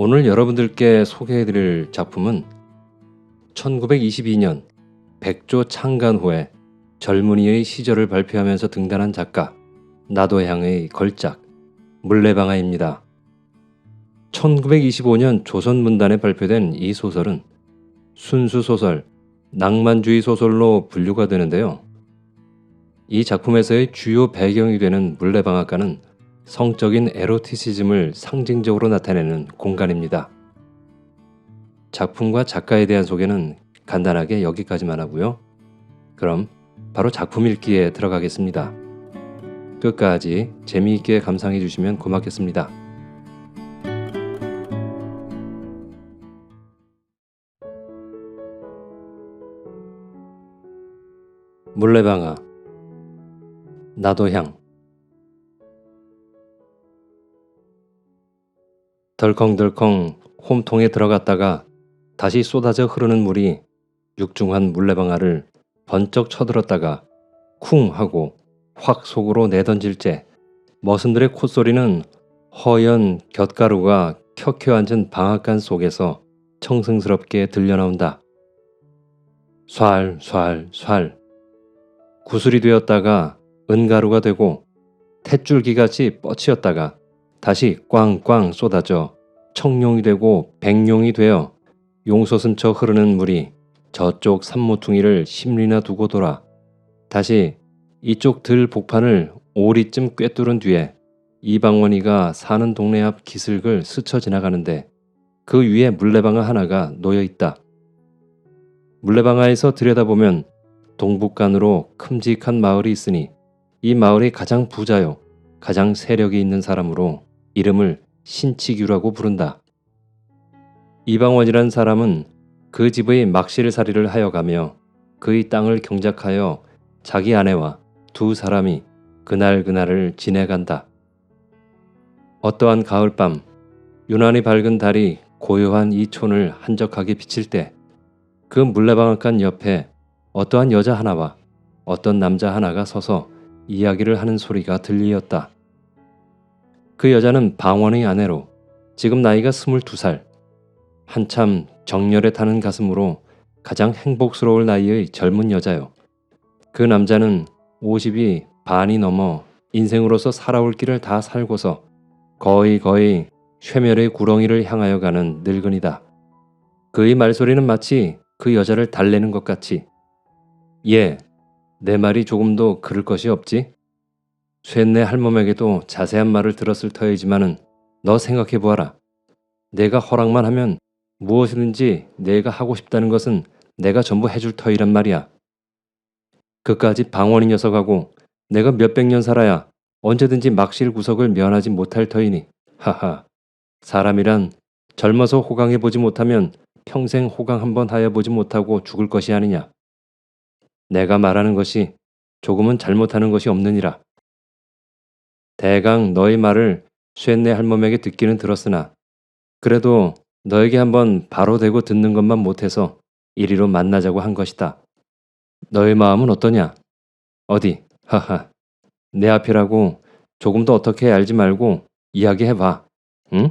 오늘 여러분들께 소개해드릴 작품은 1922년 백조 창간호에 젊은이의 시절을 발표하면서 등단한 작가 나도향의 걸작 물레방아입니다. 1925년 조선문단에 발표된 이 소설은 순수소설, 낭만주의 소설로 분류가 되는데요. 이 작품에서의 주요 배경이 되는 물레방앗간은 성적인 에로티시즘을 상징적으로 나타내는 공간입니다. 작품과 작가에 대한 소개는 간단하게 여기까지만 하고요. 그럼 바로 작품 읽기에 들어가겠습니다. 끝까지 재미있게 감상해 주시면 고맙겠습니다. 물레방아 나도향. 덜컹덜컹 홈통에 들어갔다가 다시 쏟아져 흐르는 물이 육중한 물레방아를 번쩍 쳐들었다가 쿵 하고 확 속으로 내던질 때 머슴들의 콧소리는 허연 곁가루가 켜켜 앉은 방앗간 속에서 청승스럽게 들려나온다. 촨촨촨. 구슬이 되었다가 은가루가 되고 탯줄기같이 뻗치었다가 다시 꽝꽝 쏟아져 청룡이 되고 백룡이 되어 용솟음쳐 흐르는 물이 저쪽 산모퉁이를 심리나 두고 돌아 다시 이쪽 들 복판을 오리쯤 꿰뚫은 뒤에 이방원이가 사는 동네 앞 기슭을 스쳐 지나가는데 그 위에 물레방아 하나가 놓여 있다. 물레방아에서 들여다보면 동북간으로 큼직한 마을이 있으니 이 마을이 가장 부자요 가장 세력이 있는 사람으로 이름을 신치규라고 부른다. 이방원이란 사람은 그 집의 막실살이를 하여가며 그의 땅을 경작하여 자기 아내와 두 사람이 그날그날을 지내간다. 어떠한 가을밤 유난히 밝은 달이 고요한 이 촌을 한적하게 비칠 때 그 물레방앗간 옆에 어떠한 여자 하나와 어떤 남자 하나가 서서 이야기를 하는 소리가 들리었다. 그 여자는 방원의 아내로 지금 나이가 22살, 한참 정열에 타는 가슴으로 가장 행복스러울 나이의 젊은 여자요. 그 남자는 50이 반이 넘어 인생으로서 살아올 길을 다 살고서 거의 쇠멸의 구렁이를 향하여 가는 늙은이다. 그의 말소리는 마치 그 여자를 달래는 것 같이 예, 내 말이 조금도 그럴 것이 없지? 쇳내 할멈에게도 자세한 말을 들었을 터이지만은 너 생각해보아라. 내가 허락만 하면 무엇이든지 내가 하고 싶다는 것은 내가 전부 해줄 터이란 말이야. 그까지 방원이 녀석하고 내가 몇백 년 살아야 언제든지 막실 구석을 면하지 못할 터이니 하하. 사람이란 젊어서 호강해보지 못하면 평생 호강 한번 하여보지 못하고 죽을 것이 아니냐. 내가 말하는 것이 조금은 잘못하는 것이 없느니라. 대강 너의 말을 쇳내 할멈에게 듣기는 들었으나 그래도 너에게 한번 바로 대고 듣는 것만 못해서 이리로 만나자고 한 것이다. 너의 마음은 어떠냐? 어디, 하하. 내 앞이라고 조금 더 어떻게 알지 말고 이야기해봐. 응?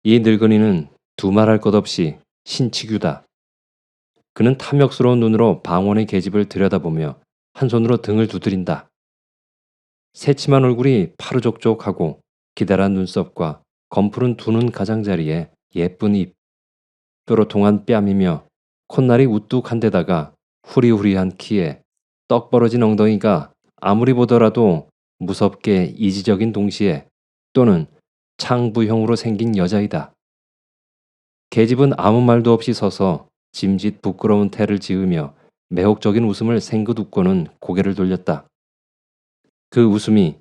이 늙은이는 두말할 것 없이 신치규다. 그는 탐욕스러운 눈으로 방원의 계집을 들여다보며 한 손으로 등을 두드린다. 새침한 얼굴이 파르족족하고 기다란 눈썹과 검푸른 두 눈 가장자리에 예쁜 입, 뾰로통한 뺨이며 콧날이 우뚝한 데다가 후리후리한 키에 떡 벌어진 엉덩이가 아무리 보더라도 무섭게 이지적인 동시에 또는 창부형으로 생긴 여자이다. 계집은 아무 말도 없이 서서 짐짓 부끄러운 태를 지으며 매혹적인 웃음을 생긋 웃고는 고개를 돌렸다. 그 웃음이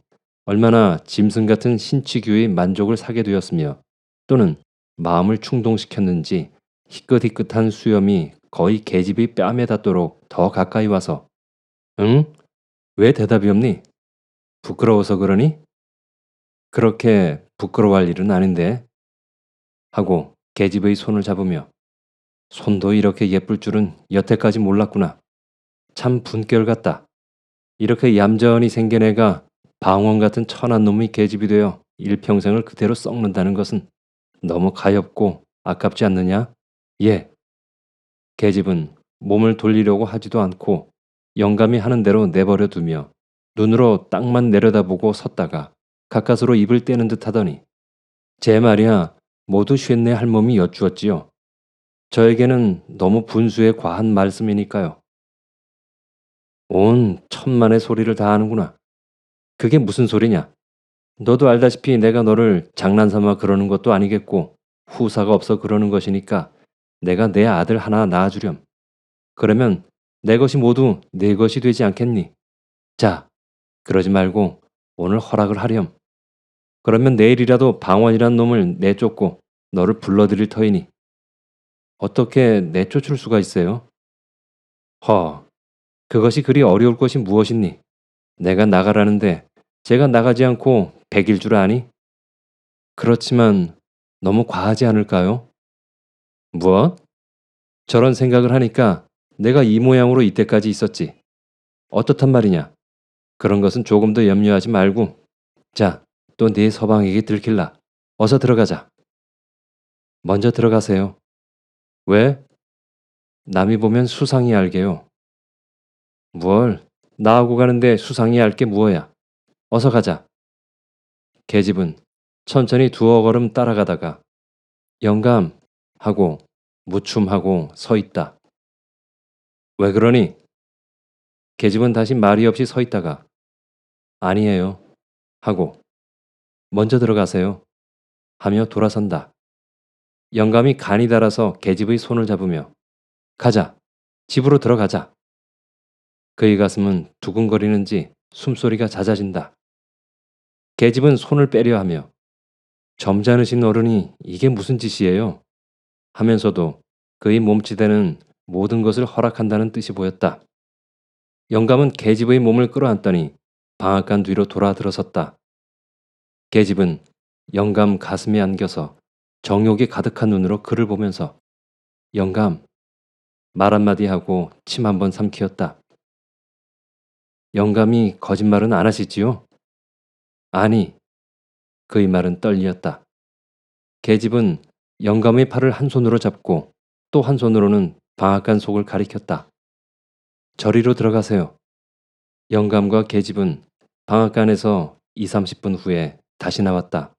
얼마나 짐승 같은 신치규의 만족을 사게 되었으며 또는 마음을 충동시켰는지 희끗희끗한 수염이 거의 계집의 뺨에 닿도록 더 가까이 와서 응? 왜 대답이 없니? 부끄러워서 그러니? 그렇게 부끄러워할 일은 아닌데 하고 계집의 손을 잡으며 손도 이렇게 예쁠 줄은 여태까지 몰랐구나. 참 분결 같다. 이렇게 얌전히 생긴 애가 방원 같은 천한 놈의 계집이 되어 일평생을 그대로 썩는다는 것은 너무 가엾고 아깝지 않느냐? 예. 계집은 몸을 돌리려고 하지도 않고 영감이 하는 대로 내버려 두며 눈으로 땅만 내려다보고 섰다가 가까스로 입을 떼는 듯 하더니 제 말이야 모두 쉰내 할멈이 여쭈었지요. 저에게는 너무 분수에 과한 말씀이니까요. 온 천만의 소리를 다 하는구나. 그게 무슨 소리냐? 너도 알다시피 내가 너를 장난삼아 그러는 것도 아니겠고 후사가 없어 그러는 것이니까 내가 내 아들 하나 낳아주렴. 그러면 내 것이 모두 네 것이 되지 않겠니? 자, 그러지 말고 오늘 허락을 하렴. 그러면 내일이라도 방원이란 놈을 내쫓고 너를 불러들일 터이니 어떻게 내쫓을 수가 있어요? 허, 그것이 그리 어려울 것이 무엇이니? 내가 나가라는데 제가 나가지 않고 백일 줄 아니? 그렇지만 너무 과하지 않을까요? 무엇? 저런 생각을 하니까 내가 이 모양으로 이때까지 있었지. 어떻단 말이냐? 그런 것은 조금 더 염려하지 말고 자, 또 네 서방에게 들킬라. 어서 들어가자. 먼저 들어가세요. 왜? 남이 보면 수상히 알게요. 뭘? 나하고 가는데 수상히 알 게 무엇야? 어서 가자. 계집은 천천히 두어 걸음 따라가다가 영감 하고 무춤하고 서 있다. 왜 그러니? 계집은 다시 말이 없이 서 있다가 아니에요 하고 먼저 들어가세요 하며 돌아선다. 영감이 간이 달아서 계집의 손을 잡으며 가자. 집으로 들어가자. 그의 가슴은 두근거리는지 숨소리가 잦아진다. 계집은 손을 빼려 하며 점잖으신 어른이 이게 무슨 짓이에요? 하면서도 그의 몸치대는 모든 것을 허락한다는 뜻이 보였다. 영감은 계집의 몸을 끌어안더니 방앗간 뒤로 돌아 들어섰다. 계집은 영감 가슴에 안겨서 정욕이 가득한 눈으로 그를 보면서 영감 말 한마디 하고 침 한 번 삼키었다. 영감이 거짓말은 안 하시지요? 아니, 그의 말은 떨리었다. 계집은 영감의 팔을 한 손으로 잡고 또 한 손으로는 방앗간 속을 가리켰다. 저리로 들어가세요. 영감과 계집은 방앗간에서 2, 30분 후에 다시 나왔다.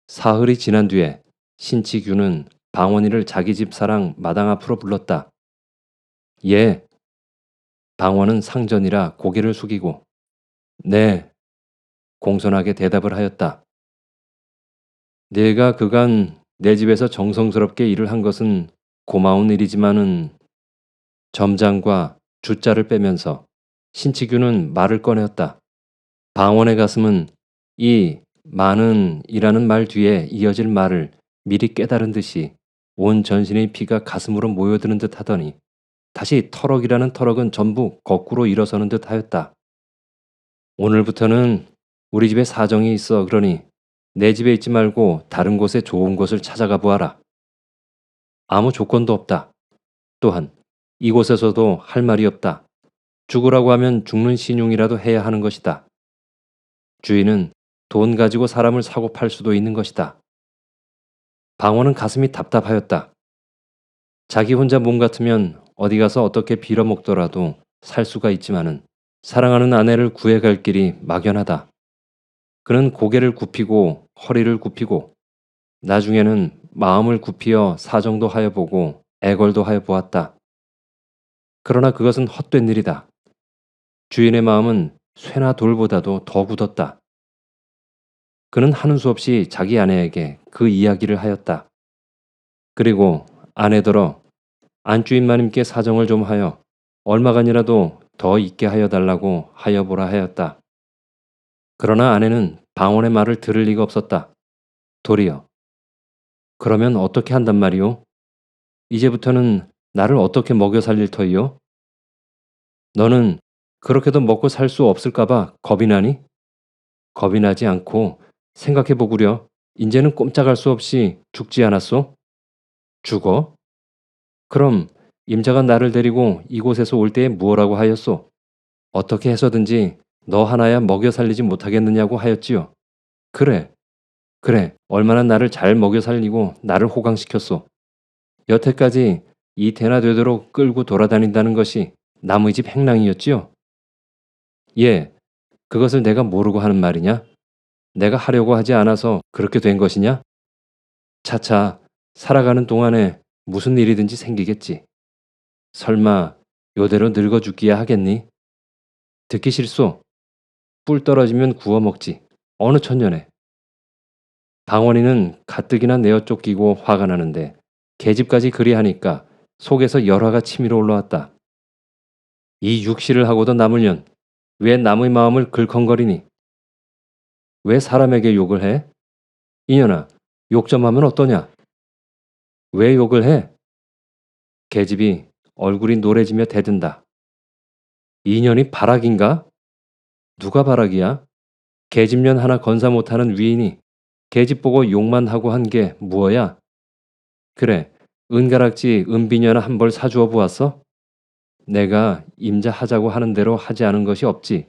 사흘이 지난 뒤에 신치규는 방원이를 자기 집 사랑 마당 앞으로 불렀다. 예. 방원은 상전이라 고개를 숙이고 네. 공손하게 대답을 하였다. 네가 그간 내 집에서 정성스럽게 일을 한 것은 고마운 일이지만은 점장과 주자를 빼면서 신치규는 말을 꺼내었다. 방원의 가슴은 이 많은 이라는 말 뒤에 이어질 말을 미리 깨달은 듯이 온 전신의 피가 가슴으로 모여드는 듯 하더니 다시 터럭이라는 터럭은 전부 거꾸로 일어서는 듯 하였다. 오늘부터는 우리 집에 사정이 있어 그러니 내 집에 있지 말고 다른 곳에 좋은 곳을 찾아가 보아라. 아무 조건도 없다. 또한 이곳에서도 할 말이 없다. 죽으라고 하면 죽는 신용이라도 해야 하는 것이다. 주인은 돈 가지고 사람을 사고 팔 수도 있는 것이다. 방원은 가슴이 답답하였다. 자기 혼자 몸 같으면 어디 가서 어떻게 빌어먹더라도 살 수가 있지만은 사랑하는 아내를 구해갈 길이 막연하다. 그는 고개를 굽히고 허리를 굽히고 나중에는 마음을 굽히어 사정도 하여 보고 애걸도 하여 보았다. 그러나 그것은 헛된 일이다. 주인의 마음은 쇠나 돌보다도 더 굳었다. 그는 하는 수 없이 자기 아내에게 그 이야기를 하였다. 그리고 아내더러 안주인 마님께 사정을 좀 하여 얼마간이라도 더 있게 하여 달라고 하여 보라 하였다. 그러나 아내는 방원의 말을 들을 리가 없었다. 도리어 그러면 어떻게 한단 말이오? 이제부터는 나를 어떻게 먹여 살릴 터이요? 너는 그렇게도 먹고 살 수 없을까봐 겁이 나니? 겁이 나지 않고 생각해 보구려. 인제는 꼼짝할 수 없이 죽지 않았소? 죽어? 그럼 임자가 나를 데리고 이곳에서 올 때에 무엇라고 하였소? 어떻게 해서든지 너 하나야 먹여 살리지 못하겠느냐고 하였지요. 그래. 그래, 얼마나 나를 잘 먹여 살리고 나를 호강시켰소. 여태까지 이 대나 되도록 끌고 돌아다닌다는 것이 남의 집 행랑이었지요? 예, 그것을 내가 모르고 하는 말이냐? 내가 하려고 하지 않아서 그렇게 된 것이냐? 차차 살아가는 동안에 무슨 일이든지 생기겠지. 설마 요대로 늙어 죽기야 하겠니? 듣기 싫소. 뿔 떨어지면 구워 먹지. 어느 천년에. 방언이는 가뜩이나 내어 쫓기고 화가 나는데 계집까지 그리하니까 속에서 열화가 치밀어 올라왔다. 이 육시를 하고도 남을 년, 왜 남의 마음을 글컹거리니? 왜 사람에게 욕을 해? 이년아, 욕 좀 하면 어떠냐? 왜 욕을 해? 계집이 얼굴이 노래지며 대든다. 이년이 바락인가? 누가 바락이야? 계집년 하나 건사 못하는 위인이 계집 보고 욕만 하고 한 게 무어야? 그래, 은가락지 은비녀나 한 벌 사주어 보았어? 내가 임자하자고 하는 대로 하지 않은 것이 없지.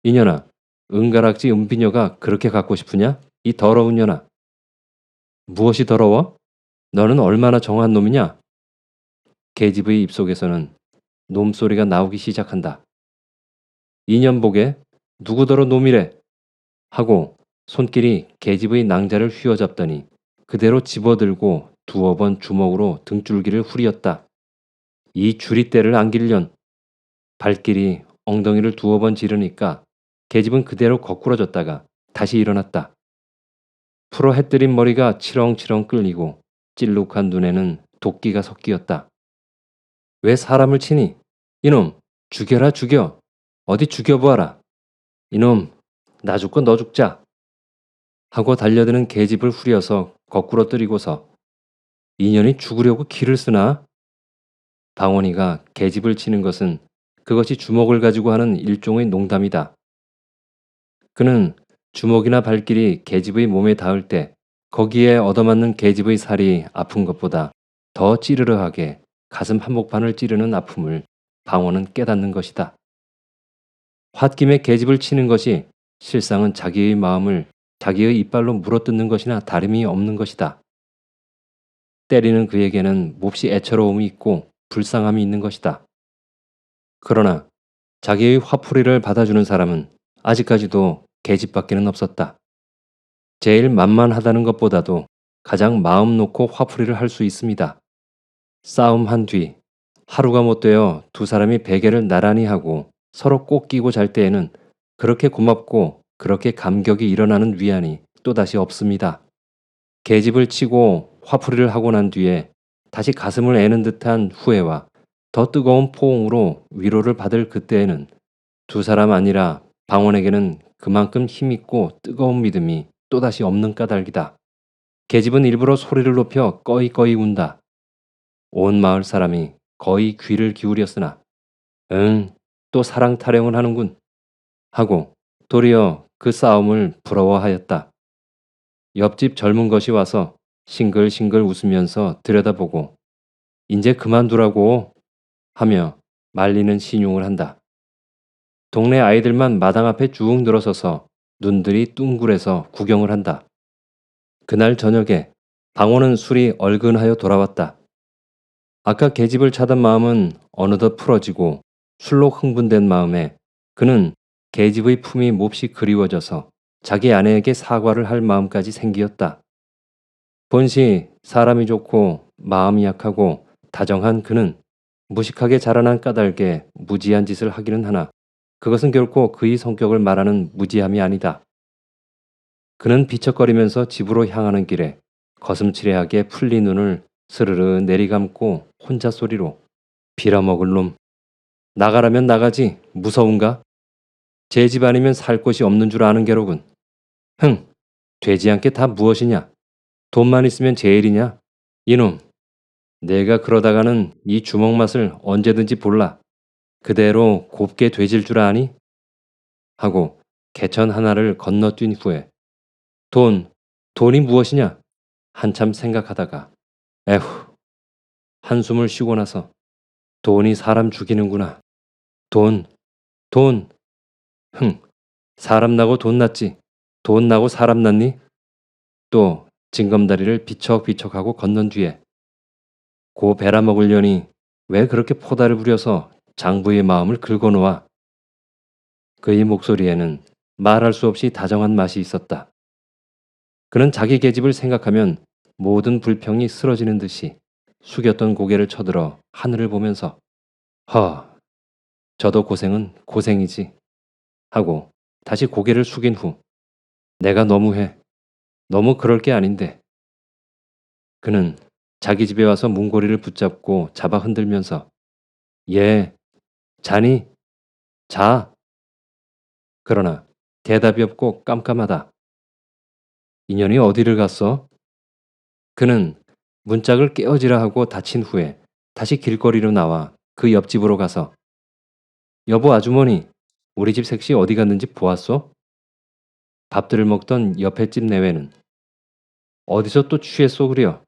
이년아, 은가락지 은비녀가 그렇게 갖고 싶으냐? 이 더러운 년아. 무엇이 더러워? 너는 얼마나 정한 놈이냐? 계집의 입속에서는 놈소리가 나오기 시작한다. 이년 보게 누구더러 놈이래 하고 손길이 계집의 낭자를 휘어잡더니 그대로 집어들고 두어 번 주먹으로 등줄기를 후리었다. 이 주리대를 안길련 발길이 엉덩이를 두어 번 지르니까 계집은 그대로 거꾸러졌다가 다시 일어났다. 풀어 해뜨린 머리가 치렁치렁 끌리고 찔룩한 눈에는 도끼가 섞이었다. 왜 사람을 치니? 이놈 죽여라 죽여. 어디 죽여보아라. 이놈 나 죽고 너 죽자. 하고 달려드는 계집을 후려서 거꾸로 뜨리고서 인연이 죽으려고 기를 쓰나? 방원이가 계집을 치는 것은 그것이 주먹을 가지고 하는 일종의 농담이다. 그는 주먹이나 발길이 계집의 몸에 닿을 때 거기에 얻어맞는 계집의 살이 아픈 것보다 더 찌르르하게 가슴 한복판을 찌르는 아픔을 방원은 깨닫는 것이다. 홧김에 계집을 치는 것이 실상은 자기의 마음을 자기의 이빨로 물어뜯는 것이나 다름이 없는 것이다. 때리는 그에게는 몹시 애처로움이 있고 불쌍함이 있는 것이다. 그러나 자기의 화풀이를 받아주는 사람은 아직까지도 계집밖에는 없었다. 제일 만만하다는 것보다도 가장 마음 놓고 화풀이를 할 수 있습니다. 싸움한 뒤 하루가 못 되어 두 사람이 베개를 나란히 하고 서로 꼭 끼고 잘 때에는 그렇게 고맙고 그렇게 감격이 일어나는 위안이 또다시 없습니다. 계집을 치고 화풀이를 하고 난 뒤에 다시 가슴을 애는 듯한 후회와 더 뜨거운 포옹으로 위로를 받을 그때에는 두 사람 아니라 방원에게는 그만큼 힘있고 뜨거운 믿음이 또다시 없는 까닭이다. 계집은 일부러 소리를 높여 꺼이꺼이 운다. 온 마을 사람이 거의 귀를 기울였으나 응, 또 사랑 타령을 하는군 하고 도리어 그 싸움을 부러워하였다. 옆집 젊은 것이 와서 싱글싱글 웃으면서 들여다보고 이제 그만두라고 하며 말리는 신용을 한다. 동네 아이들만 마당 앞에 쭉 늘어서서 눈들이 뚱굴해서 구경을 한다. 그날 저녁에 방호는 술이 얼근하여 돌아왔다. 아까 계집을 차던 마음은 어느덧 풀어지고 술로 흥분된 마음에 그는 계집의 품이 몹시 그리워져서 자기 아내에게 사과를 할 마음까지 생기었다. 본시 사람이 좋고 마음이 약하고 다정한 그는 무식하게 자라난 까닭에 무지한 짓을 하기는 하나 그것은 결코 그의 성격을 말하는 무지함이 아니다. 그는 비척거리면서 집으로 향하는 길에 거슴츠레하게 풀린 눈을 스르르 내리감고 혼자 소리로 빌어먹을 놈. 나가라면 나가지 무서운가? 제 집 아니면 살 곳이 없는 줄 아는 게로군. 흥, 되지 않게 다 무엇이냐? 돈만 있으면 제일이냐? 이놈, 내가 그러다가는 이 주먹 맛을 언제든지 볼라. 그대로 곱게 되질 줄 아니? 하고 개천 하나를 건너뛴 후에 돈이 무엇이냐? 한참 생각하다가 에후, 한숨을 쉬고 나서 돈이 사람 죽이는구나. 돈, 돈, 흥, 사람 나고 돈 났지. 돈 나고 사람 났니? 또 징검다리를 비척비척하고 건넌 뒤에 고 베라 먹으려니 왜 그렇게 포다를 부려서 장부의 마음을 긁어놓아. 그의 목소리에는 말할 수 없이 다정한 맛이 있었다. 그는 자기 계집을 생각하면 모든 불평이 쓰러지는 듯이 숙였던 고개를 쳐들어 하늘을 보면서 저도 고생은 고생이지 하고 다시 고개를 숙인 후 내가 너무해. 너무 그럴 게 아닌데. 그는 자기 집에 와서 문고리를 붙잡고 잡아 흔들면서 예, 자니? 자. 그러나 대답이 없고 깜깜하다. 인연이 어디를 갔어? 그는 문짝을 깨어지라 하고 닫힌 후에 다시 길거리로 나와 그 옆집으로 가서 여보 아주머니, 우리 집 색시 어디 갔는지 보았소? 밥들을 먹던 옆에 집 내외는 어디서 또 취했소 그려?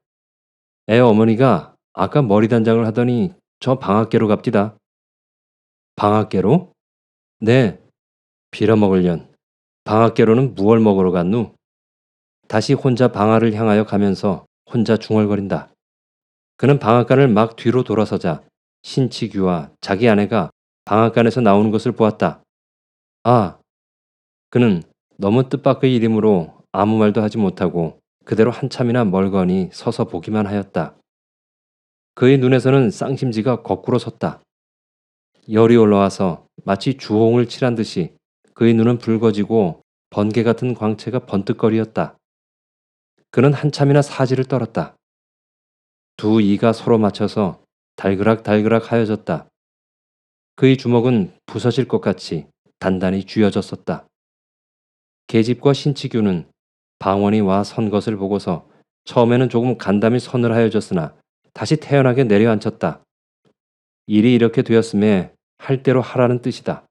애 어머니가 아까 머리 단장을 하더니 저 방앗개로 갑디다. 방앗개로? 네, 빌어먹을련. 방앗개로는 무얼 먹으러 갔누? 다시 혼자 방아를 향하여 가면서 혼자 중얼거린다. 그는 방앗간을 막 뒤로 돌아서자 신치규와 자기 아내가 방앗간에서 나오는 것을 보았다. 아, 그는 너무 뜻밖의 일이므로 아무 말도 하지 못하고 그대로 한참이나 멀거니 서서 보기만 하였다. 그의 눈에서는 쌍심지가 거꾸로 섰다. 열이 올라와서 마치 주홍을 칠한 듯이 그의 눈은 붉어지고 번개 같은 광채가 번뜩거리었다. 그는 한참이나 사지를 떨었다. 두 이가 서로 맞춰서 달그락달그락 하여졌다. 그의 주먹은 부서질 것 같이 단단히 쥐어졌었다. 계집과 신치규는 방원이 와 선 것을 보고서 처음에는 조금 간담이 서늘하여졌으나 다시 태연하게 내려앉혔다. 일이 이렇게 되었음에 할 대로 하라는 뜻이다.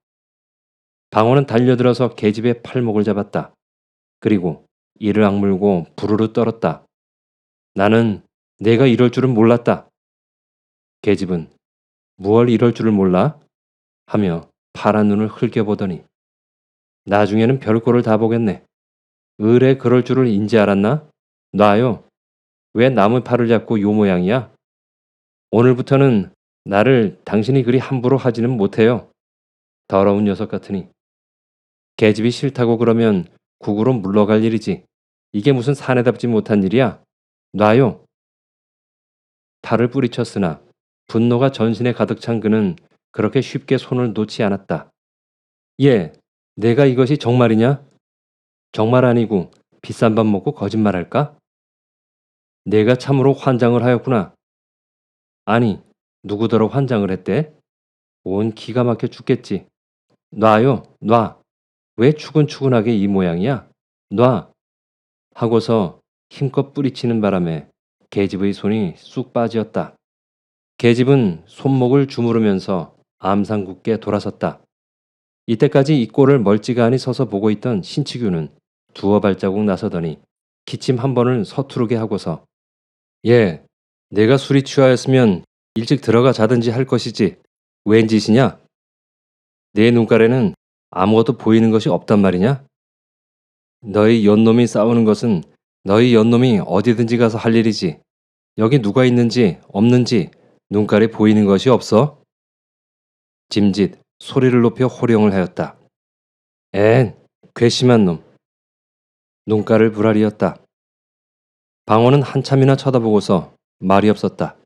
방원은 달려들어서 계집의 팔목을 잡았다. 그리고 이를 악물고 부르르 떨었다. 나는 내가 이럴 줄은 몰랐다. 계집은 무얼 이럴 줄을 몰라? 하며 파란 눈을 흘겨보더니 나중에는 별꼴을 다 보겠네. 을에 그럴 줄을 인지 알았나? 놔요. 왜 나무 팔을 잡고 요 모양이야? 오늘부터는 나를 당신이 그리 함부로 하지는 못해요. 더러운 녀석 같으니. 계집이 싫다고 그러면 국으로 물러갈 일이지. 이게 무슨 사내답지 못한 일이야? 놔요. 팔을 뿌리쳤으나 분노가 전신에 가득 찬 그는 그렇게 쉽게 손을 놓지 않았다. 예, 내가 이것이 정말이냐? 정말 아니고 비싼 밥 먹고 거짓말할까? 내가 참으로 환장을 하였구나. 아니, 누구더러 환장을 했대? 온 기가 막혀 죽겠지. 놔요, 놔. 왜 추근추근하게 이 모양이야? 놔. 하고서 힘껏 뿌리치는 바람에 계집의 손이 쑥 빠지었다. 계집은 손목을 주무르면서 암상궂게 돌아섰다. 이때까지 이 꼴을 멀찌감히 서서 보고 있던 신치규는 두어 발자국 나서더니 기침 한 번을 서투르게 하고서 예, 내가 술이 취하였으면 일찍 들어가 자든지 할 것이지 웬 짓이냐? 내 눈가래는 아무것도 보이는 것이 없단 말이냐? 너희 연놈이 싸우는 것은 너희 연놈이 어디든지 가서 할 일이지. 여기 누가 있는지 없는지 눈깔에 보이는 것이 없어? 짐짓 소리를 높여 호령을 하였다. 엔, 괘씸한 놈. 눈깔을 부라리었다. 방원은 한참이나 쳐다보고서 말이 없었다.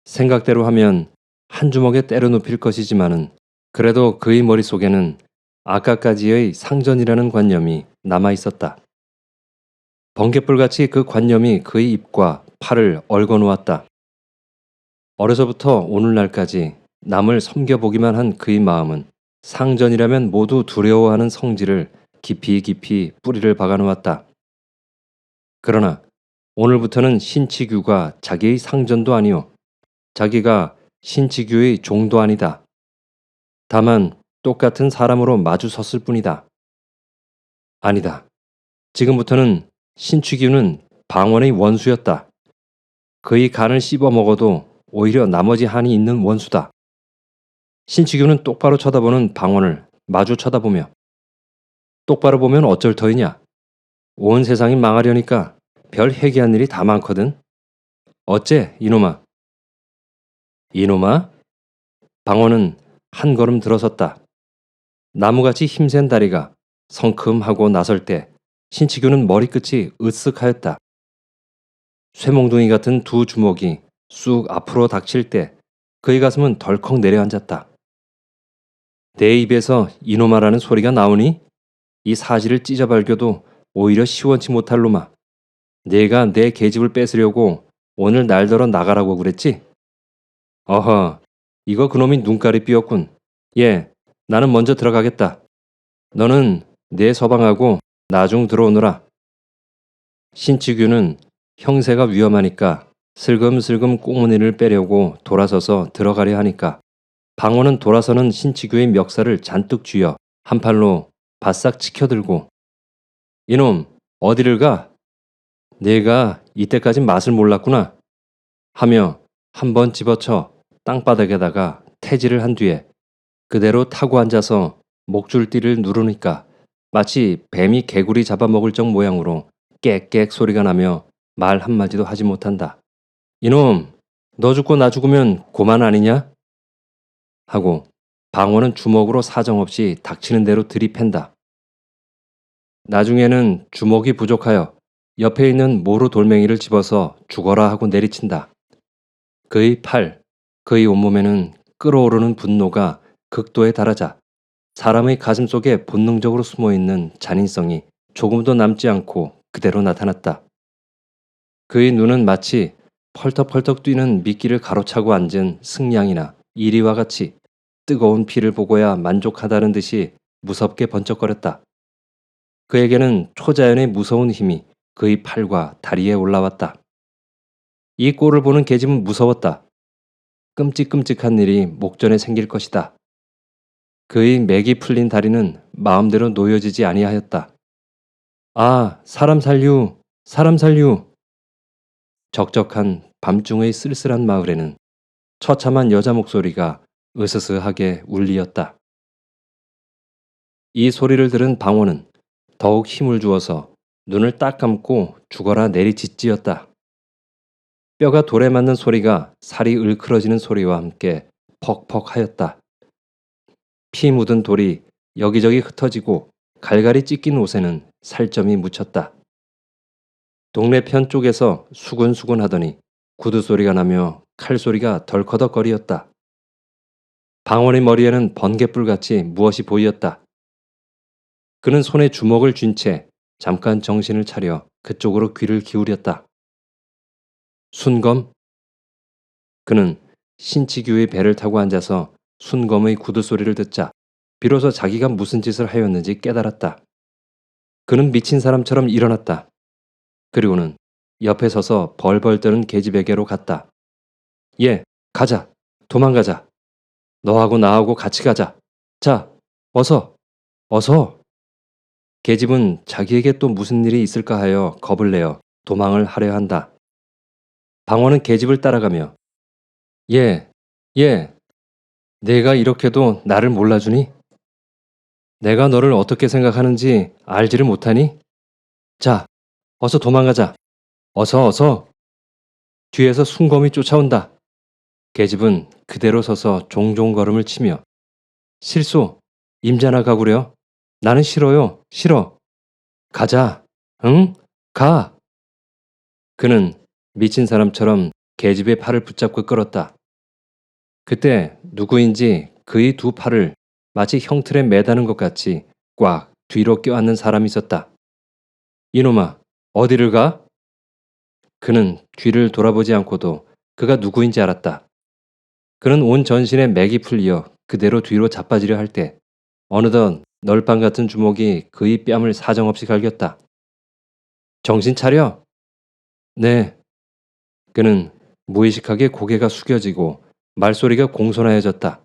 생각대로 하면 한 주먹에 때려 눕힐 것이지만은 그래도 그의 머릿속에는 아까까지의 상전이라는 관념이 남아 있었다. 번갯불같이 그 관념이 그의 입과 팔을 얽어 놓았다. 어려서부터 오늘날까지 남을 섬겨보기만 한 그의 마음은 상전이라면 모두 두려워하는 성질을 깊이 깊이 뿌리를 박아 놓았다. 그러나 오늘부터는 신치규가 자기의 상전도 아니오. 자기가 신치규의 종도 아니다. 다만 똑같은 사람으로 마주 섰을 뿐이다. 아니다. 지금부터는 신치규는 방원의 원수였다. 그의 간을 씹어 먹어도 오히려 나머지 한이 있는 원수다. 신치규는 똑바로 쳐다보는 방원을 마주 쳐다보며 똑바로 보면 어쩔 터이냐? 온 세상이 망하려니까 별 회개한 일이 다 많거든. 어째, 이놈아? 이놈아? 방원은 한 걸음 들어섰다. 나무같이 힘센 다리가 성큼하고 나설 때 신치규는 머리끝이 으쓱하였다. 쇠몽둥이 같은 두 주먹이 쑥 앞으로 닥칠 때 그의 가슴은 덜컥 내려앉았다. 내 입에서 이놈아라는 소리가 나오니 이 사실을 찢어발겨도 오히려 시원치 못할 놈아. 내가 내 계집을 뺏으려고 오늘 날더러 나가라고 그랬지? 어허, 이거 그놈이 눈깔이 삐었군. 예, 나는 먼저 들어가겠다. 너는 내 서방하고 나중 들어오너라. 신치규는 형세가 위험하니까 슬금슬금 꽁무니를 빼려고 돌아서서 들어가려 하니까 방원은 돌아서는 신치규의 멱살을 잔뜩 쥐어 한 팔로 바싹 치켜들고 이놈 어디를 가? 내가 이때까지 맛을 몰랐구나 하며 한번 집어쳐 땅바닥에다가 태지를 한 뒤에 그대로 타고 앉아서 목줄띠를 누르니까 마치 뱀이 개구리 잡아먹을 적 모양으로 깨깨 소리가 나며 말 한마디도 하지 못한다. 이놈, 너 죽고 나 죽으면 고만 아니냐? 하고 방원은 주먹으로 사정없이 닥치는 대로 들이팬다. 나중에는 주먹이 부족하여 옆에 있는 모루 돌멩이를 집어서 죽어라 하고 내리친다. 그의 팔, 그의 온몸에는 끓어오르는 분노가 극도에 달하자 사람의 가슴 속에 본능적으로 숨어있는 잔인성이 조금도 남지 않고 그대로 나타났다. 그의 눈은 마치 펄떡펄떡 뛰는 미끼를 가로차고 앉은 승냥이나 이리와 같이 뜨거운 피를 보고야 만족하다는 듯이 무섭게 번쩍거렸다. 그에게는 초자연의 무서운 힘이 그의 팔과 다리에 올라왔다. 이 꼴을 보는 계집은 무서웠다. 끔찍끔찍한 일이 목전에 생길 것이다. 그의 맥이 풀린 다리는 마음대로 놓여지지 아니하였다. 아, 사람 살류, 사람 살류. 적적한 밤중의 쓸쓸한 마을에는 처참한 여자 목소리가 으스스하게 울리었다. 이 소리를 들은 방원은 더욱 힘을 주어서 눈을 딱 감고 죽어라 내리짖지었다. 뼈가 돌에 맞는 소리가 살이 을클어지는 소리와 함께 퍽퍽하였다. 피 묻은 돌이 여기저기 흩어지고 갈갈이 찢긴 옷에는 살점이 묻혔다. 동네편 쪽에서 수군수군 하더니 구두 소리가 나며 칼 소리가 덜커덕거리었다. 방원의 머리에는 번갯불같이 무엇이 보이었다. 그는 손에 주먹을 쥔 채 잠깐 정신을 차려 그쪽으로 귀를 기울였다. 순검? 그는 신치규의 배를 타고 앉아서 순검의 구두 소리를 듣자 비로소 자기가 무슨 짓을 하였는지 깨달았다. 그는 미친 사람처럼 일어났다. 그리고는 옆에 서서 벌벌 떠는 계집에게로 갔다. 예, 가자. 도망가자. 너하고 나하고 같이 가자. 자, 어서, 어서. 계집은 자기에게 또 무슨 일이 있을까 하여 겁을 내어 도망을 하려 한다. 방원은 계집을 따라가며 예, 예, 내가 이렇게도 나를 몰라주니? 내가 너를 어떻게 생각하는지 알지를 못하니? 자, 어서 도망가자. 어서 어서. 뒤에서 순검이 쫓아온다. 계집은 그대로 서서 종종 걸음을 치며 실소, 임자나 가구려. 나는 싫어요, 싫어. 가자, 응? 가. 그는 미친 사람처럼 계집의 팔을 붙잡고 끌었다. 그때 누구인지 그의 두 팔을 마치 형틀에 매다는 것 같이 꽉 뒤로 껴안는 사람이 있었다. 이놈아, 어디를 가? 그는 뒤를 돌아보지 않고도 그가 누구인지 알았다. 그는 온 전신에 맥이 풀려 그대로 뒤로 자빠지려 할 때 어느덧 널방 같은 주먹이 그의 뺨을 사정없이 갈겼다. 정신 차려! 네. 그는 무의식하게 고개가 숙여지고 말소리가 공손하여졌다.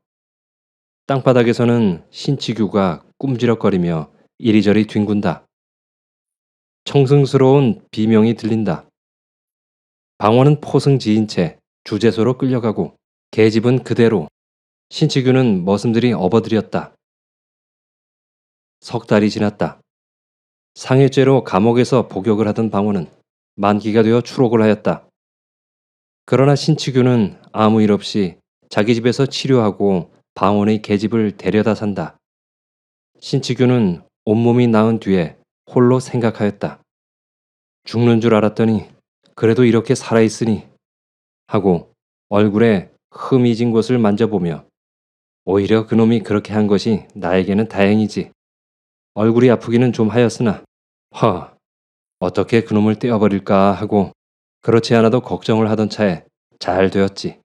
땅바닥에서는 신치규가 꿈지럭거리며 이리저리 뒹군다. 청승스러운 비명이 들린다. 방원은 포승지인 채 주재소로 끌려가고 계집은 그대로, 신치규는 머슴들이 업어들였다. 석 달이 지났다. 상해죄로 감옥에서 복역을 하던 방원은 만기가 되어 추록을 하였다. 그러나 신치규는 아무 일 없이 자기 집에서 치료하고 방원의 계집을 데려다 산다. 신치규는 온몸이 나은 뒤에 홀로 생각하였다. 죽는 줄 알았더니 그래도 이렇게 살아있으니 하고 얼굴에 흠이 진 곳을 만져보며 오히려 그놈이 그렇게 한 것이 나에게는 다행이지. 얼굴이 아프기는 좀 하였으나 어떻게 그놈을 떼어버릴까 하고 그렇지 않아도 걱정을 하던 차에 잘 되었지.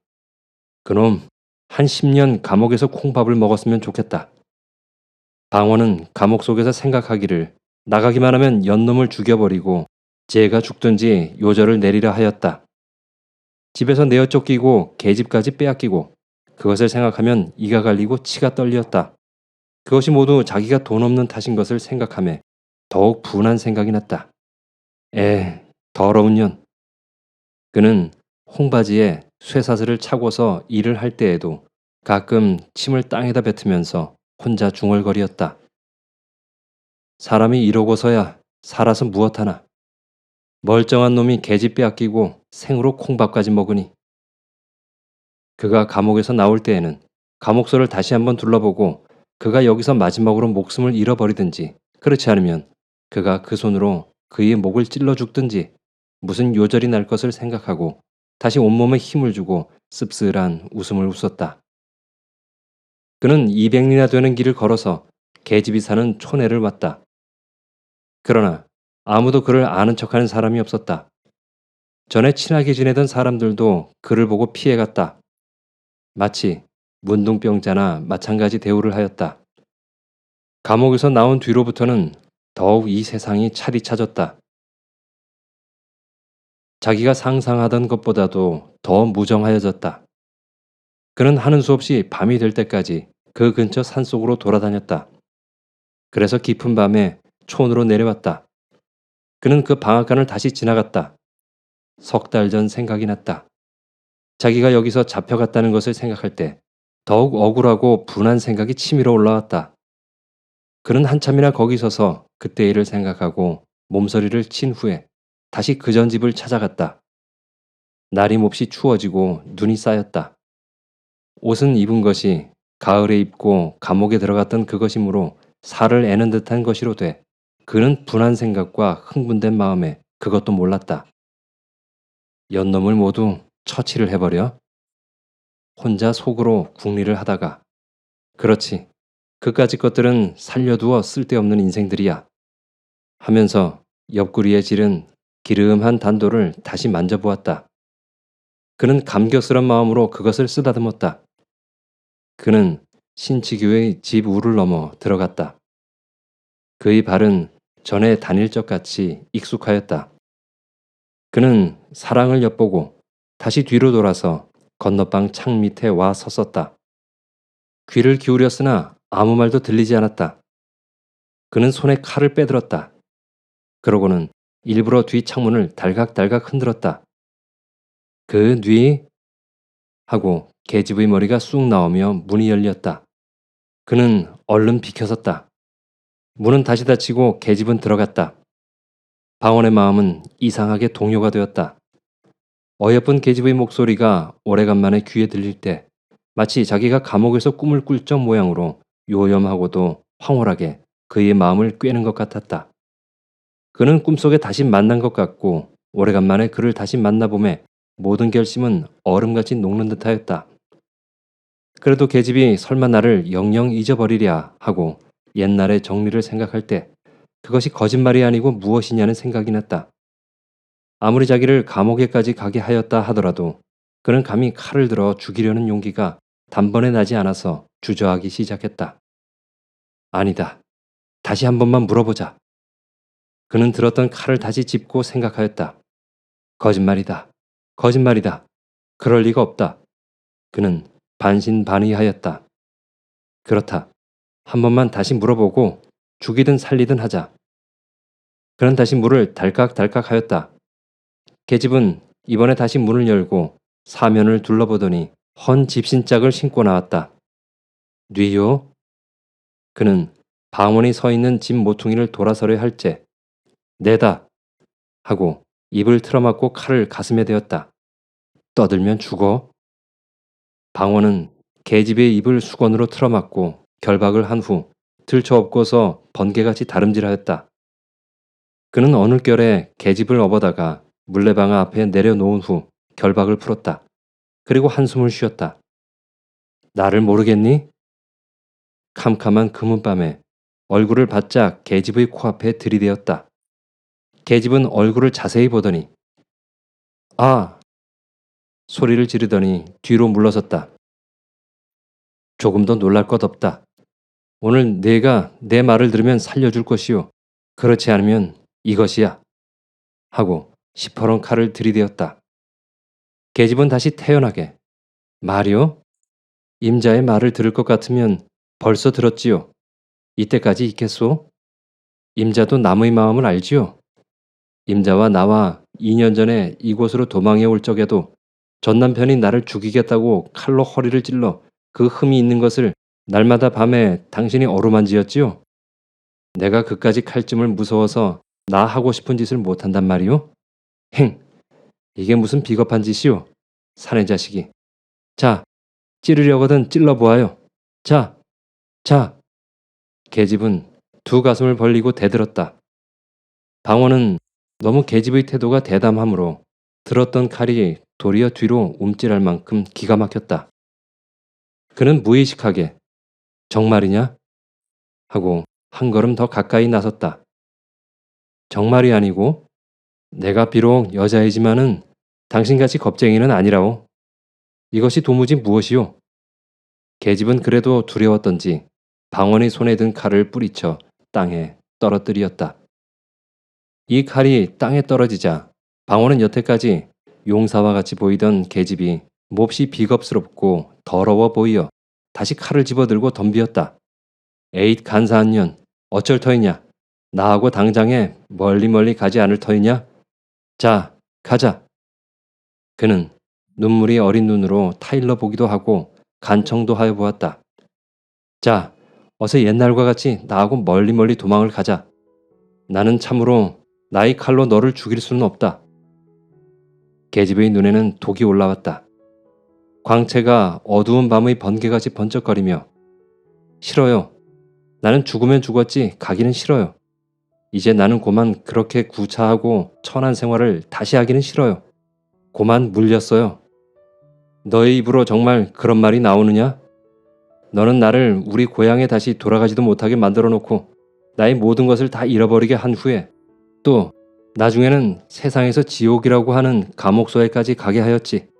그놈 한 10년 감옥에서 콩밥을 먹었으면 좋겠다. 방원은 감옥 속에서 생각하기를 나가기만 하면 연놈을 죽여버리고 제가 죽든지 요절을 내리라 하였다. 집에서 내어 쫓기고 계집까지 빼앗기고 그것을 생각하면 이가 갈리고 치가 떨리었다. 그것이 모두 자기가 돈 없는 탓인 것을 생각하며 더욱 분한 생각이 났다. 더러운 년. 그는 홍바지에 쇠사슬을 차고서 일을 할 때에도 가끔 침을 땅에다 뱉으면서 혼자 중얼거리었다. 사람이 이러고서야 살아서 무엇하나. 멀쩡한 놈이 계집 빼앗기고 생으로 콩밥까지 먹으니. 그가 감옥에서 나올 때에는 감옥서를 다시 한번 둘러보고 그가 여기서 마지막으로 목숨을 잃어버리든지 그렇지 않으면 그가 그 손으로 그의 목을 찔러 죽든지 무슨 요절이 날 것을 생각하고 다시 온몸에 힘을 주고 씁쓸한 웃음을 웃었다. 그는 200리나 되는 길을 걸어서 계집이 사는 촌에를 왔다. 그러나 아무도 그를 아는 척하는 사람이 없었다. 전에 친하게 지내던 사람들도 그를 보고 피해갔다. 마치 문둥병자나 마찬가지 대우를 하였다. 감옥에서 나온 뒤로부터는 더욱 이 세상이 차디차졌다. 자기가 상상하던 것보다도 더 무정하여졌다. 그는 하는 수 없이 밤이 될 때까지 그 근처 산속으로 돌아다녔다. 그래서 깊은 밤에 촌으로 내려왔다. 그는 그 방앗간을 다시 지나갔다. 석 달 전 생각이 났다. 자기가 여기서 잡혀갔다는 것을 생각할 때 더욱 억울하고 분한 생각이 치밀어 올라왔다. 그는 한참이나 거기 서서 그때 일을 생각하고 몸서리를 친 후에 다시 그 전 집을 찾아갔다. 날이 몹시 추워지고 눈이 쌓였다. 옷은 입은 것이 가을에 입고 감옥에 들어갔던 그것이므로 살을 애는 듯한 것이로 돼 그는 분한 생각과 흥분된 마음에 그것도 몰랐다. 연놈을 모두 처치를 해버려? 혼자 속으로 궁리를 하다가 그렇지, 그까짓 것들은 살려두어 쓸데없는 인생들이야 하면서 옆구리에 지른 기름한 단도를 다시 만져보았다. 그는 감격스런 마음으로 그것을 쓰다듬었다. 그는 신치규의 집 우를 넘어 들어갔다. 그의 발은 전에 다닐 적 같이 익숙하였다. 그는 사랑을 엿보고 다시 뒤로 돌아서 건너방 창 밑에 와 섰었다. 귀를 기울였으나 아무 말도 들리지 않았다. 그는 손에 칼을 빼들었다. 그러고는 일부러 뒤 창문을 달각달각 흔들었다. 그 뉘? 하고 계집의 머리가 쑥 나오며 문이 열렸다. 그는 얼른 비켜섰다. 문은 다시 닫히고 계집은 들어갔다. 방원의 마음은 이상하게 동요가 되었다. 어여쁜 계집의 목소리가 오래간만에 귀에 들릴 때 마치 자기가 감옥에서 꿈을 꿀 적 모양으로 요염하고도 황홀하게 그의 마음을 꿰는 것 같았다. 그는 꿈속에 다시 만난 것 같고 오래간만에 그를 다시 만나봄에 모든 결심은 얼음같이 녹는 듯하였다. 그래도 계집이 설마 나를 영영 잊어버리랴 하고 옛날의 정리를 생각할 때 그것이 거짓말이 아니고 무엇이냐는 생각이 났다. 아무리 자기를 감옥에까지 가게 하였다 하더라도 그는 감히 칼을 들어 죽이려는 용기가 단번에 나지 않아서 주저하기 시작했다. 아니다. 다시 한 번만 물어보자. 그는 들었던 칼을 다시 짚고 생각하였다. 거짓말이다. 거짓말이다. 그럴 리가 없다. 그는 반신반의하였다. 그렇다. 한 번만 다시 물어보고 죽이든 살리든 하자. 그는 다시 문을 달깍달깍 하였다. 계집은 이번에 다시 문을 열고 사면을 둘러보더니 헌 집신짝을 신고 나왔다. 뉘요? 그는 방원이 서 있는 집 모퉁이를 돌아서려 할째 내다 하고 입을 틀어막고 칼을 가슴에 대었다. 떠들면 죽어. 방원은 계집의 입을 수건으로 틀어막고 결박을 한 후 들쳐업고서 번개같이 다름질하였다. 그는 어느 결에 계집을 업어다가 물레방아 앞에 내려놓은 후 결박을 풀었다. 그리고 한숨을 쉬었다. 나를 모르겠니? 캄캄한 금은밤에 얼굴을 바짝 계집의 코앞에 들이대었다. 계집은 얼굴을 자세히 보더니 아! 소리를 지르더니 뒤로 물러섰다. 조금 더 놀랄 것 없다. 오늘 네가 내 말을 들으면 살려줄 것이요. 그렇지 않으면 이것이야. 하고 시퍼런 칼을 들이대었다. 계집은 다시 태연하게 말이요? 임자의 말을 들을 것 같으면 벌써 들었지요. 이때까지 있겠소? 임자도 남의 마음을 알지요. 임자와 나와 2년 전에 이곳으로 도망해 올 적에도 전 남편이 나를 죽이겠다고 칼로 허리를 찔러 그 흠이 있는 것을 날마다 밤에 당신이 어루만지었지요. 내가 그까지 칼쯤을 무서워서 나 하고 싶은 짓을 못한단 말이오? 행! 이게 무슨 비겁한 짓이오? 사내 자식이. 자, 찌르려거든 찔러보아요. 자, 자. 계집은 두 가슴을 벌리고 대들었다. 방원은 너무 계집의 태도가 대담하므로 들었던 칼이 도리어 뒤로 움찔할 만큼 기가 막혔다. 그는 무의식하게 정말이냐? 하고 한 걸음 더 가까이 나섰다. 정말이 아니고 내가 비록 여자이지만은 당신같이 겁쟁이는 아니라오. 이것이 도무지 무엇이오? 계집은 그래도 두려웠던지 방원의 손에 든 칼을 뿌리쳐 땅에 떨어뜨리었다. 이 칼이 땅에 떨어지자 방원은 여태까지 용사와 같이 보이던 계집이 몹시 비겁스럽고 더러워 보이어 다시 칼을 집어들고 덤비었다. 에잇 간사한 년, 어쩔 터이냐? 나하고 당장에 멀리 가지 않을 터이냐? 자, 가자. 그는 눈물이 어린 눈으로 타일러 보기도 하고 간청도 하여 보았다. 자, 어서 옛날과 같이 나하고 멀리 도망을 가자. 나는 참으로 나의 칼로 너를 죽일 수는 없다. 계집의 눈에는 독이 올라왔다. 광채가 어두운 밤의 번개같이 번쩍거리며 싫어요. 나는 죽으면 죽었지 가기는 싫어요. 이제 나는 고만 그렇게 구차하고 천한 생활을 다시 하기는 싫어요. 고만 물렸어요. 너의 입으로 정말 그런 말이 나오느냐? 너는 나를 우리 고향에 다시 돌아가지도 못하게 만들어 놓고 나의 모든 것을 다 잃어버리게 한 후에 또 나중에는 세상에서 지옥이라고 하는 감옥소에까지 가게 하였지.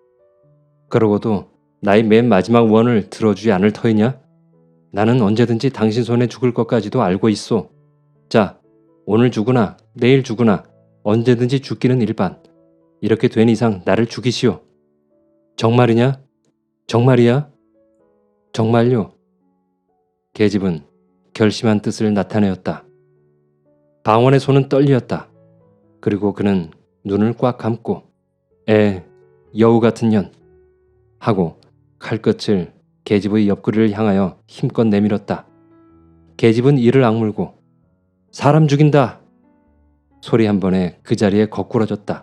그러고도 나의 맨 마지막 원을 들어주지 않을 터이냐? 나는 언제든지 당신 손에 죽을 것까지도 알고 있소. 자, 오늘 죽으나 내일 죽으나 언제든지 죽기는 일반. 이렇게 된 이상 나를 죽이시오. 정말이냐? 정말이야? 정말요. 계집은 결심한 뜻을 나타내었다. 방원의 손은 떨리었다. 그리고 그는 눈을 꽉 감고 여우 같은 년 하고 칼끝을 계집의 옆구리를 향하여 힘껏 내밀었다. 계집은 이를 악물고 사람 죽인다! 소리 한 번에 그 자리에 거꾸러졌다.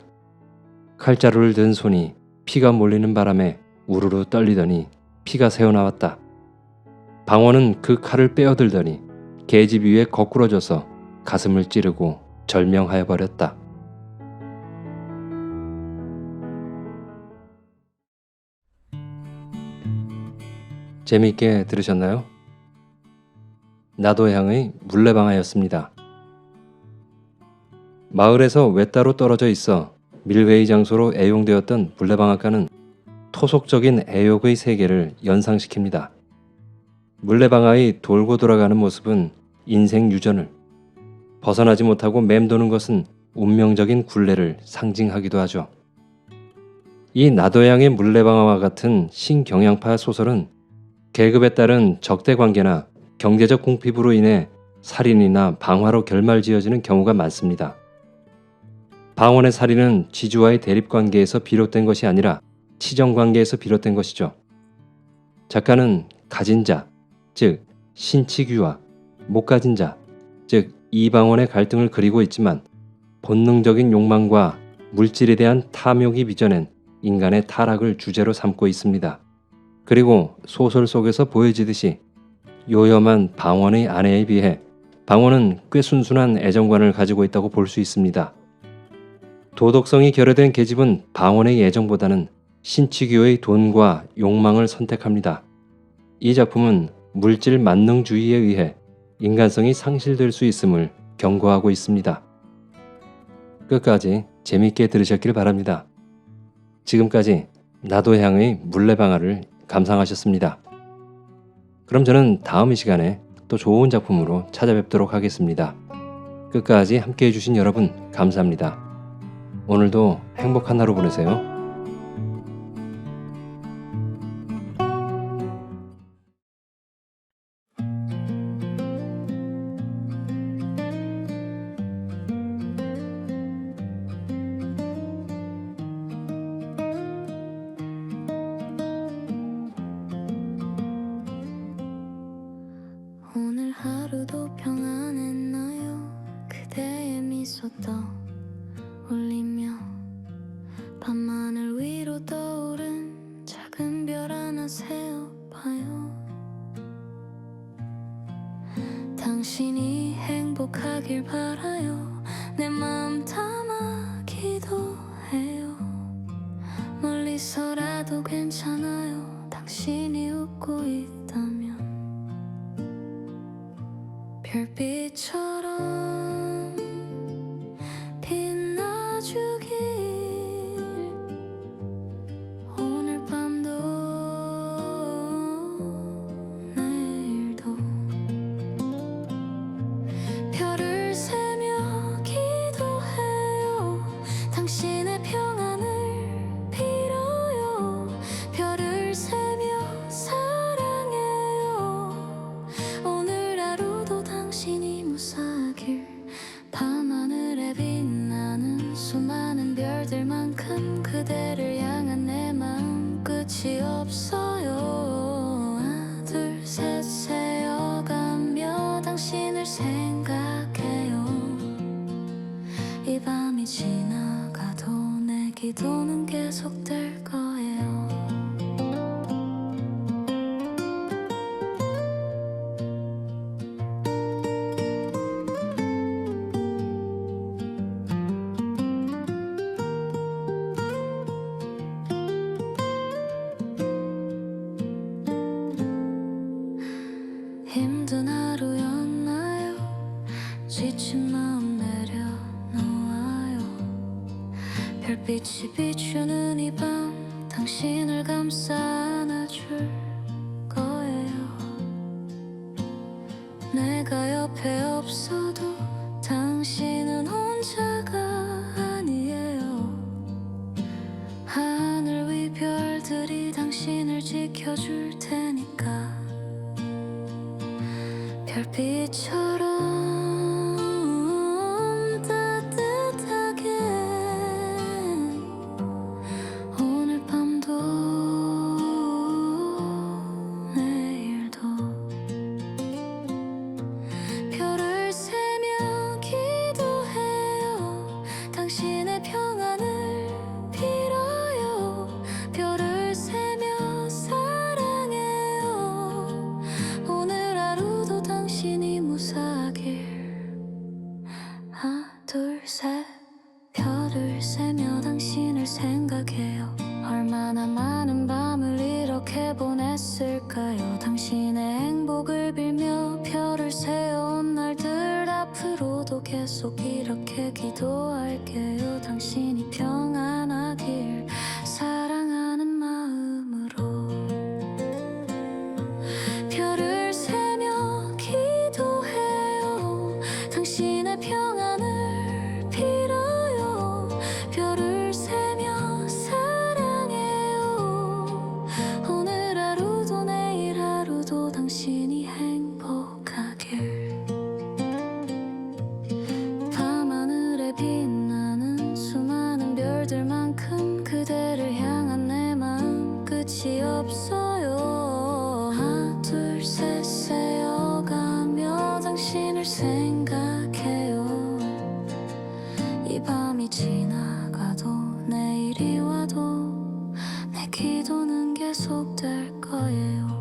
칼자루를 든 손이 피가 몰리는 바람에 우르르 떨리더니 피가 새어나왔다. 방원은 그 칼을 빼어들더니 계집 위에 거꾸러져서 가슴을 찌르고 절명하여 버렸다. 재미있게 들으셨나요? 나도향의 물레방아였습니다. 마을에서 외따로 떨어져 있어 밀회의 장소로 애용되었던 물레방앗간은 토속적인 애욕의 세계를 연상시킵니다. 물레방아의 돌고 돌아가는 모습은 인생 유전을, 벗어나지 못하고 맴도는 것은 운명적인 굴레를 상징하기도 하죠. 이 나도양의 물레방아와 같은 신경향파 소설은 계급에 따른 적대관계나 경제적 궁핍으로 인해 살인이나 방화로 결말지어지는 경우가 많습니다. 방원의 살인은 지주와의 대립관계에서 비롯된 것이 아니라 치정관계에서 비롯된 것이죠. 작가는 가진 자, 즉 신치규와 못 가진 자, 즉 이방원의 갈등을 그리고 있지만 본능적인 욕망과 물질에 대한 탐욕이 빚어낸 인간의 타락을 주제로 삼고 있습니다. 그리고 소설 속에서 보여지듯이 요염한 방원의 아내에 비해 방원은 꽤 순순한 애정관을 가지고 있다고 볼 수 있습니다. 도덕성이 결여된 계집은 방원의 애정보다는 신치교의 돈과 욕망을 선택합니다. 이 작품은 물질 만능주의에 의해 인간성이 상실될 수 있음을 경고하고 있습니다. 끝까지 재밌게 들으셨길 바랍니다. 지금까지 나도 향의 물레방아를 감상하셨습니다. 그럼 저는 다음 이 시간에 또 좋은 작품으로 찾아뵙도록 하겠습니다. 끝까지 함께 해주신 여러분 감사합니다. 오늘도 행복한 하루 보내세요. 오늘 하루도 평안했나요? 그대의 미소 떠올리며 밤하늘 위로 떠오른 작은 별 하나 세어봐요. 당신이 행복하길 바라요. 내 마음 담아 기도해요. 멀리서라도 괜찮아요. 당신이 웃고 있다면 별빛처럼 빛나주길. 오늘 밤도 내일도 별을 세며 기도해요. 당신의 평안을 빌어요. 별을 세며 사랑해요. 오늘 하루도 당신이 무사하길. 밤하늘에 빛나는 수많은 별들만큼 그대를 향한 내 마음 끝이 없어요. 하나 둘 셋 세어가며 당신을 생각해요. 이 밤이 지나가도 내 기도는 계속될 거예요. 힘든 하루였나요? 지친 마음 내려놓아요. 별빛이 비추는 이 밤 당신을 감싸 안아줄 거예요. 내가 옆에 없어도 당신은 혼자가 아니에요. 하늘 위 별들이 당신을 지켜줄 테니까. 별빛처럼 따뜻하게 오늘 밤도 내일도 별을 세며 기도해요. 당신의 평안을 빌어요. 별을 세며 사랑해요. 오늘 하루도 당신이 무사하길. 하나 둘 셋 별을 세며 당신을 생각해요. 얼마나 많은 밤을 이렇게 보냈을까요? 당신의 행복을 빌며 별을 세워온 날들 앞으로도 계속 이렇게 기도할게요. 당신이 평안하길 사랑하는 마음으로. 별을 세며 기도해요. 당신의 평안을 빌어요. 별을 세며 사랑해요. 오늘 하루도 내일 하루도 당신이 행복하길. 밤하늘에 빛나는 수많은 별들만큼 그대를 향한 내 마음 끝이 없어요. 하나 둘 셋 세어가며 당신을 생각해요. 이 밤이 지나가도 내일이 와도 내 기도는 계속될 거예요.